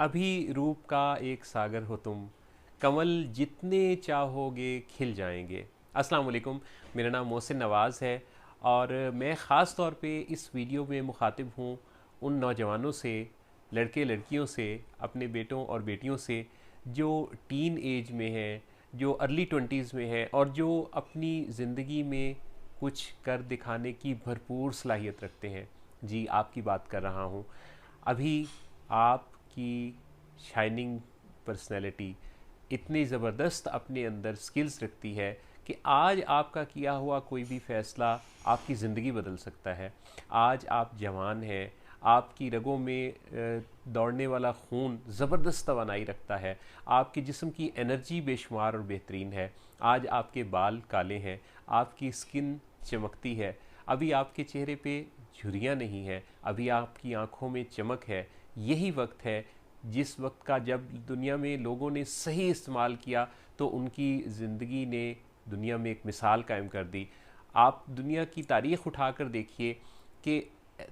अभी रूप का एक सागर हो तुम, कमल जितने चाहोगे खिल जाएंगे। अस्सलाम वालेकुम। मेरा नाम मोहसिन नवाज़ है और मैं ख़ास तौर पे इस वीडियो में मुखातिब हूँ उन नौजवानों से, लड़के लड़कियों से, अपने बेटों और बेटियों से जो टीन एज में हैं, जो अर्ली ट्वेंटीज़ में हैं और जो अपनी ज़िंदगी में कुछ कर दिखाने की भरपूर सलाहियत रखते हैं। जी, आपकी बात कर रहा हूँ। अभी आपकी शाइनिंग पर्सनैलिटी इतनी ज़बरदस्त अपने अंदर स्किल्स रखती है कि आज आपका किया हुआ कोई भी फ़ैसला आपकी ज़िंदगी बदल सकता है। आज आप जवान हैं, आपकी रगों में दौड़ने वाला खून ज़बरदस्त तवानाई रखता है, आपके जिस्म की एनर्जी बेशुमार और बेहतरीन है। आज आपके बाल काले हैं, आपकी स्किन चमकती है, अभी आपके चेहरे पे झुर्रियाँ नहीं हैं, अभी आपकी आंखों में चमक है। यही वक्त है जिस वक्त का जब दुनिया में लोगों ने सही इस्तेमाल किया तो उनकी ज़िंदगी ने दुनिया में एक मिसाल कायम कर दी। आप दुनिया की तारीख़ उठा कर देखिए कि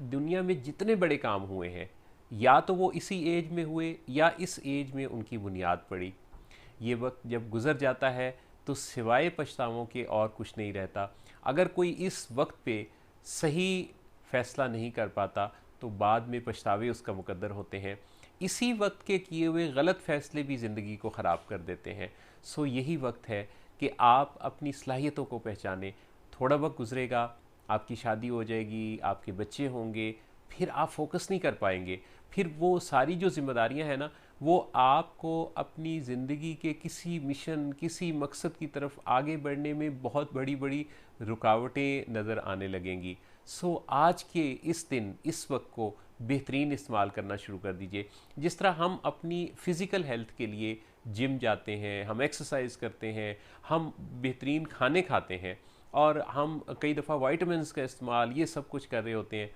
दुनिया में जितने बड़े काम हुए हैं या तो वो इसी एज में हुए या इस एज में उनकी बुनियाद पड़ी। ये वक्त जब गुज़र जाता है तो सिवाय पछतावों के और कुछ नहीं रहता। अगर कोई इस वक्त पे सही फ़ैसला नहीं कर पाता तो बाद में पछतावे उसका मुकद्दर होते हैं। इसी वक्त के किए हुए गलत फ़ैसले भी ज़िंदगी को ख़राब कर देते हैं। सो यही वक्त है कि आप अपनी सलाहियतों को पहचानें। थोड़ा वक्त गुजरेगा, आपकी शादी हो जाएगी, आपके बच्चे होंगे, फिर आप फोकस नहीं कर पाएंगे। फिर वो सारी जो जिम्मेदारियां हैं ना, वो आपको अपनी ज़िंदगी के किसी मिशन, किसी मकसद की तरफ आगे बढ़ने में बहुत बड़ी बड़ी रुकावटें नज़र आने लगेंगी। सो आज के इस दिन, इस वक्त को बेहतरीन इस्तेमाल करना शुरू कर दीजिए। जिस तरह हम अपनी फ़िज़िकल हेल्थ के लिए जिम जाते हैं, हम एक्सरसाइज करते हैं, हम बेहतरीन खाने खाते हैं और हम कई दफ़ा वाइटामिन्स का इस्तेमाल ये सब कुछ कर रहे होते हैं,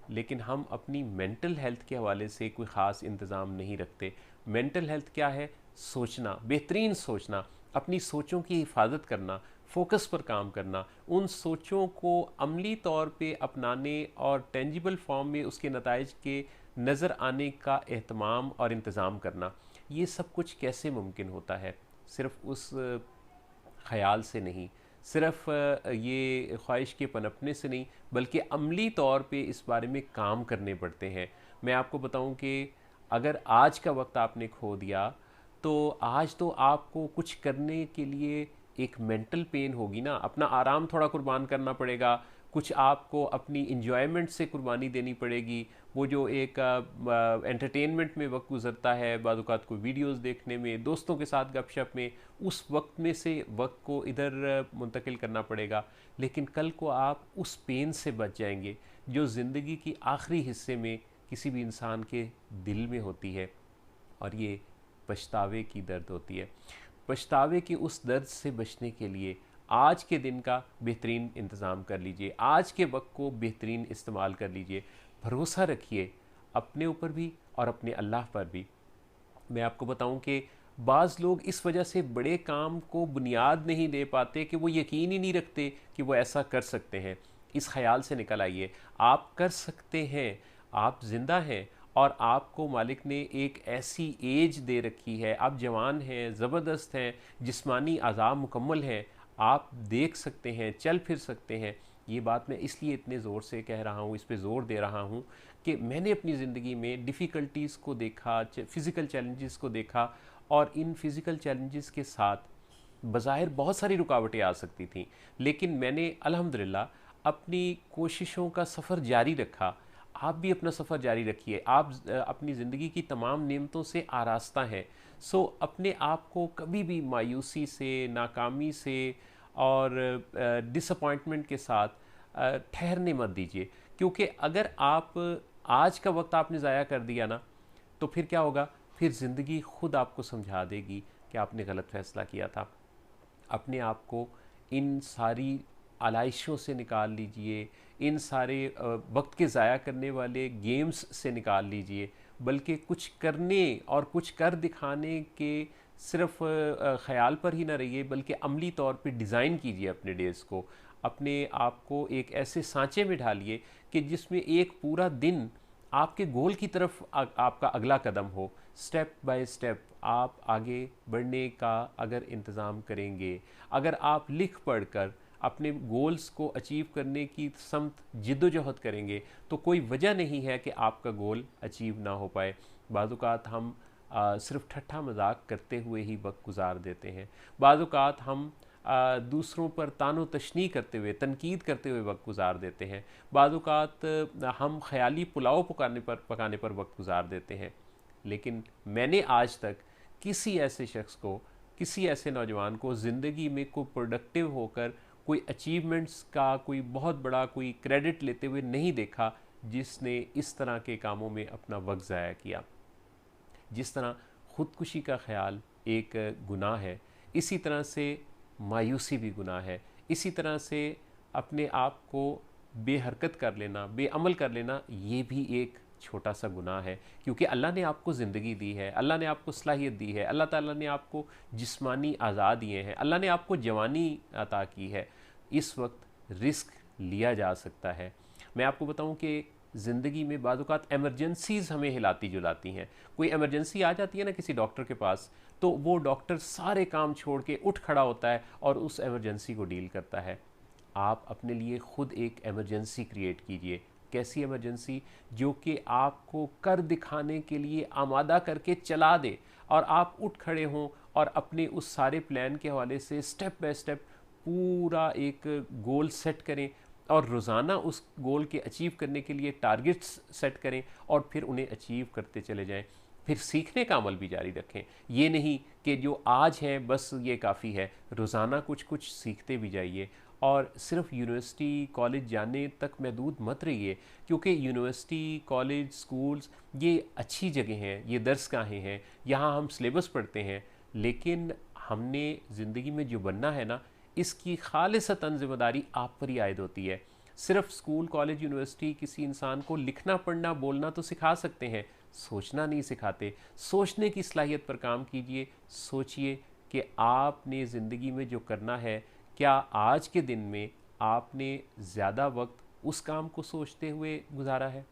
लेकिन हम अपनी मेंटल हेल्थ के हवाले से कोई ख़ास इंतज़ाम नहीं रखते। मेंटल हेल्थ क्या है? सोचना, बेहतरीन सोचना, अपनी सोचों की हिफाजत करना, फोकस पर काम करना, उन सोचों को अमली तौर पे अपनाने और टेंजिबल फॉर्म में उसके नताइज के नज़र आने का एहतमाम और इंतज़ाम करना। ये सब कुछ कैसे मुमकिन होता है? सिर्फ़ उस ख़याल से नहीं, सिर्फ ये ख्वाहिश के पनपने से नहीं, बल्कि अमली तौर पे इस बारे में काम करने पड़ते हैं। मैं आपको बताऊं कि अगर आज का वक्त आपने खो दिया तो आज तो आपको कुछ करने के लिए एक मेंटल पेन होगी ना, अपना आराम थोड़ा कुर्बान करना पड़ेगा, कुछ आपको अपनी इंजॉयमेंट से कुर्बानी देनी पड़ेगी। वो जो एक एंटरटेनमेंट में वक्त गुजरता है, बाद औक़ात कोई वीडियोस देखने में, दोस्तों के साथ गपशप में, उस वक्त में से वक्त को इधर मुंतकिल करना पड़ेगा। लेकिन कल को आप उस पेन से बच जाएंगे जो ज़िंदगी की आखिरी हिस्से में किसी भी इंसान के दिल में होती है, और ये पछतावे की दर्द होती है। पछतावे के उस दर्द से बचने के लिए आज के दिन का बेहतरीन इंतज़ाम कर लीजिए, आज के वक्त को बेहतरीन इस्तेमाल कर लीजिए। भरोसा रखिए अपने ऊपर भी और अपने अल्लाह पर भी। मैं आपको बताऊं कि बाज़ लोग इस वजह से बड़े काम को बुनियाद नहीं दे पाते कि वो यकीन ही नहीं रखते कि वो ऐसा कर सकते हैं। इस ख्याल से निकल आइए, आप कर सकते हैं, आप ज़िंदा हैं और आपको मालिक ने एक ऐसी एज दे रखी है, आप जवान हैं, ज़बरदस्त हैं, जिस्मानी आज़ाद मुकम्मल हैं, आप देख सकते हैं, चल फिर सकते हैं। ये बात मैं इसलिए इतने ज़ोर से कह रहा हूँ, इस पे ज़ोर दे रहा हूँ कि मैंने अपनी ज़िंदगी में डिफ़िकल्टीज़ को देखा, फ़िज़िकल चैलेंजेस को देखा, और इन फ़िज़िकल चैलेंजेस के साथ बज़ाहिर बहुत सारी रुकावटें आ सकती थीं, लेकिन मैंने अल्हम्दुलिल्लाह अपनी कोशिशों का सफ़र जारी रखा। आप भी अपना सफ़र जारी रखिए। आप अपनी ज़िंदगी की तमाम नेमतों से आरास्ता हैं। सो अपने आप को कभी भी मायूसी से, नाकामी से और डिसअपॉइंटमेंट के साथ ठहरने मत दीजिए, क्योंकि अगर आप आज का वक्त आपने ज़ाया कर दिया ना, तो फिर क्या होगा? फिर ज़िंदगी खुद आपको समझा देगी कि आपने गलत फ़ैसला किया था। अपने आप को इन सारी आलाइशों से निकाल लीजिए, इन सारे वक्त के ज़ाया करने वाले गेम्स से निकाल लीजिए, बल्कि कुछ करने और कुछ कर दिखाने के सिर्फ ख़याल पर ही ना रहिए, बल्कि अमली तौर पे डिज़ाइन कीजिए अपने डेज़ को। अपने आप को एक ऐसे सांचे में ढालिए कि जिसमें एक पूरा दिन आपके गोल की तरफ आपका अगला कदम हो। स्टेप बाय स्टेप आप आगे बढ़ने का अगर इंतज़ाम करेंगे, अगर आप लिख पढ़ कर अपने गोल्स को अचीव करने की समत जिद्दोजहद करेंगे, तो कोई वजह नहीं है कि आपका गोल अचीव ना हो पाए। बाज़ औक़ात हम सिर्फ ठट्ठा मजाक करते हुए ही वक्त गुजार देते हैं। बाज़ औक़ात हम दूसरों पर तानो तशनी करते हुए, तनकीद करते हुए वक्त गुजार देते हैं। बाज़ औक़ात हम ख़याली पुलाव पकाने पर वक्त गुजार देते हैं। लेकिन मैंने आज तक किसी ऐसे शख्स को, किसी ऐसे नौजवान को ज़िंदगी में कोई प्रोडक्टिव होकर कोई अचीवमेंट्स का कोई बहुत बड़ा कोई क्रेडिट लेते हुए नहीं देखा जिसने इस तरह के कामों में अपना वक्त ज़ाया किया। जिस तरह ख़ुदकुशी का ख़्याल एक गुनाह है, इसी तरह से मायूसी भी गुनाह है। इसी तरह से अपने आप को बेहरकत कर लेना, बेअमल कर लेना, ये भी एक छोटा सा गुनाह है। क्योंकि अल्लाह ने आपको ज़िंदगी दी है, अल्लाह ने आपको सलाहियत दी है, अल्लाह ताला ने आपको जिस्मानी आज़ाद दिए हैं, अल्लाह ने आपको जवानी अता की है। इस वक्त रिस्क लिया जा सकता है। मैं आपको बताऊं कि ज़िंदगी में बाज़ औक़ात एमरजेंसीज़ हमें हिलाती जुलाती हैं। कोई एमरजेंसी आ जाती है ना किसी डॉक्टर के पास, तो वो डॉक्टर सारे काम छोड़ के उठ खड़ा होता है और उस एमरजेंसी को डील करता है। आप अपने लिए ख़ुद एक एमरजेंसी क्रिएट कीजिए। कैसी एमरजेंसी? जो कि आपको कर दिखाने के लिए आमादा करके चला दे और आप उठ खड़े हों और अपने उस सारे प्लान के हवाले से स्टेप बाय स्टेप पूरा एक गोल सेट करें और रोज़ाना उस गोल के अचीव करने के लिए टारगेट्स सेट करें और फिर उन्हें अचीव करते चले जाएं। फिर सीखने का अमल भी जारी रखें। ये नहीं कि जो आज है बस ये काफ़ी है, रोज़ाना कुछ कुछ सीखते भी जाइए। और सिर्फ यूनिवर्सिटी कॉलेज जाने तक महदूद मत रहिए, क्योंकि यूनिवर्सिटी कॉलेज स्कूल्स ये अच्छी जगह हैं, ये दर्सगाहें हैं, यहाँ हम सिलेबस पढ़ते हैं। लेकिन हमने ज़िंदगी में जो बनना है ना, इसकी खालिसतन ज़िम्मेदारी आप पर ही आयद होती है। सिर्फ स्कूल कॉलेज यूनिवर्सिटी किसी इंसान को लिखना पढ़ना बोलना तो सिखा सकते हैं, सोचना नहीं सिखाते। सोचने की सलाहियत पर काम कीजिए। सोचिए कि आपने ज़िंदगी में जो करना है, क्या आज के दिन में आपने ज़्यादा वक्त उस काम को सोचते हुए गुजारा है?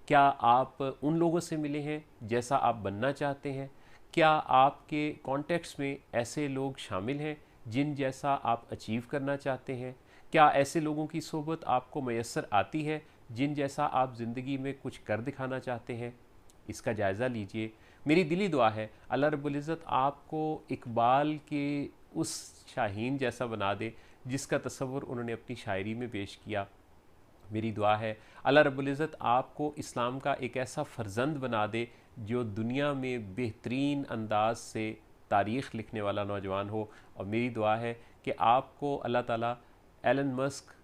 क्या आप उन लोगों से मिले हैं जैसा आप बनना चाहते हैं? क्या आपके कॉन्टेक्ट्स में ऐसे लोग शामिल हैं जिन जैसा आप अचीव करना चाहते हैं? क्या ऐसे लोगों की सोबत आपको मैसर आती है जिन जैसा आप ज़िंदगी में कुछ कर दिखाना चाहते हैं? इसका जायज़ा लीजिए। मेरी दिली दुआ है अल्लाह रब्बुल इज़्ज़त आपको इकबाल के उस शाहीन जैसा बना दे जिसका तसव्वुर उन्होंने अपनी शायरी में पेश किया। मेरी दुआ है अल्लाह रब्बुल इज़्ज़त आपको इस्लाम का एक ऐसा फ़र्जंद बना दे जो दुनिया में बेहतरीन अंदाज से तारीख़ लिखने वाला नौजवान हो। और मेरी दुआ है कि आपको अल्लाह ताला Elon Musk,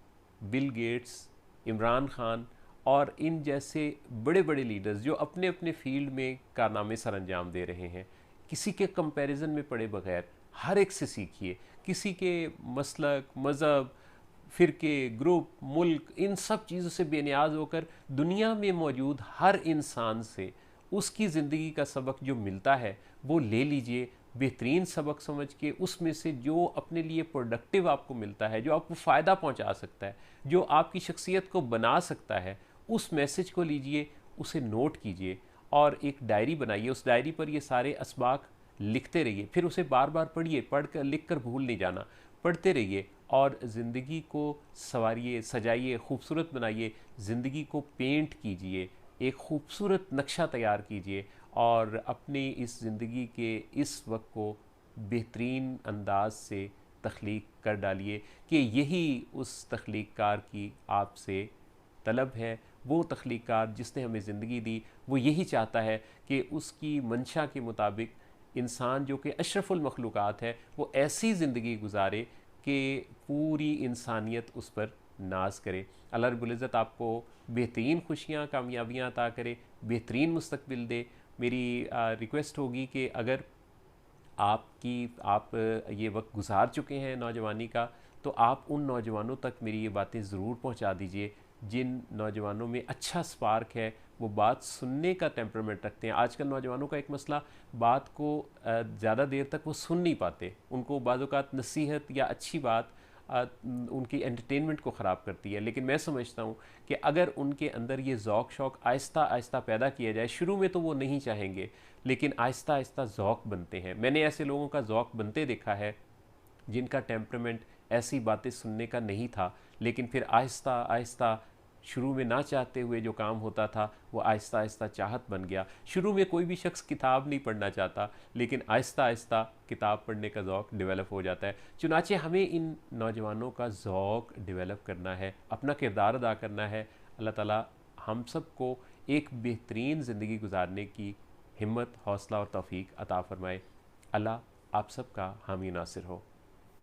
Bill Gates, Imran Khan और इन जैसे बड़े बड़े लीडर्स जो अपने अपने फील्ड में कारनामे सर अंजाम दे रहे हैं, किसी के कंपैरिजन में पड़े बगैर हर एक से सीखिए। किसी के मसलक, मज़हब, फ़िरके, ग्रुप, मुल्क, इन सब चीज़ों से बेनियाज होकर दुनिया में मौजूद हर इंसान से उसकी ज़िंदगी का सबक जो मिलता है वो ले लीजिए। बेहतरीन सबक समझ के उसमें से जो अपने लिए प्रोडक्टिव आपको मिलता है, जो आपको फ़ायदा पहुंचा सकता है, जो आपकी शख्सियत को बना सकता है, उस मैसेज को लीजिए, उसे नोट कीजिए और एक डायरी बनाइए। उस डायरी पर ये सारे असबाक लिखते रहिए। फिर उसे बार बार पढ़िए, पढ़ कर लिख कर भूल नहीं जाना, पढ़ते रहिए और ज़िंदगी को संवारिए, सजाइए, खूबसूरत बनाइए। ज़िंदगी को पेंट कीजिए, एक खूबसूरत नक्शा तैयार कीजिए और अपनी इस ज़िंदगी के इस वक्त को बेहतरीन अंदाज से तख्लीक कर डालिए कि यही उस तख्लीककार की आपसे तलब है। वो तख्लीककार जिसने हमें ज़िंदगी दी, वो यही चाहता है कि उसकी मंशा के मुताबिक इंसान जो कि अशरफुल मखलूक़ात है, वो ऐसी ज़िंदगी गुजारे कि पूरी इंसानियत उस पर नाज करे। अल्लाह रब्बुल इज़्ज़त आपको बेहतरीन खुशियाँ, कामयाबियाँ अता करे, बेहतरीन मुस्तक़बिल दे। मेरी रिक्वेस्ट होगी कि अगर आप ये वक्त गुजार चुके हैं नौजवानी का, तो आप उन नौजवानों तक मेरी ये बातें ज़रूर पहुंचा दीजिए जिन नौजवानों में अच्छा स्पार्क है, वो बात सुनने का टेम्परामेंट रखते हैं। आजकल नौजवानों का एक मसला, बात को ज़्यादा देर तक वो सुन नहीं पाते। उनको बाज़ औक़ात नसीहत या अच्छी बात उनकी एंटरटेनमेंट को ख़राब करती है। लेकिन मैं समझता हूँ कि अगर उनके अंदर ये ज़ौक़ शौक़ आहिस्ता आहिस्ता पैदा किया जाए, शुरू में तो वो नहीं चाहेंगे, लेकिन आहिस्ता आहिस्ता ज़ौक़ बनते हैं। मैंने ऐसे लोगों का ज़ौक़ बनते देखा है जिनका टेम्परामेंट ऐसी बातें सुनने का नहीं था, लेकिन फिर आहिस्ता आहिस्ता शुरू में ना चाहते हुए जो काम होता था वो आहिस्ता आहिस्ता चाहत बन गया। शुरू में कोई भी शख्स किताब नहीं पढ़ना चाहता, लेकिन आहिस्ता आहिस्ता किताब पढ़ने का ज़ौक़ डेवलप हो जाता है। चुनाचे हमें इन नौजवानों का ज़ौक़ डेवलप करना है, अपना किरदार अदा करना है। अल्लाह ताला हम सब को एक बेहतरीन ज़िंदगी गुजारने की हिम्मत, हौसला और तौफ़ीक अता फ़रमाए। अल्लाह आप सब का हामी नासिर हो।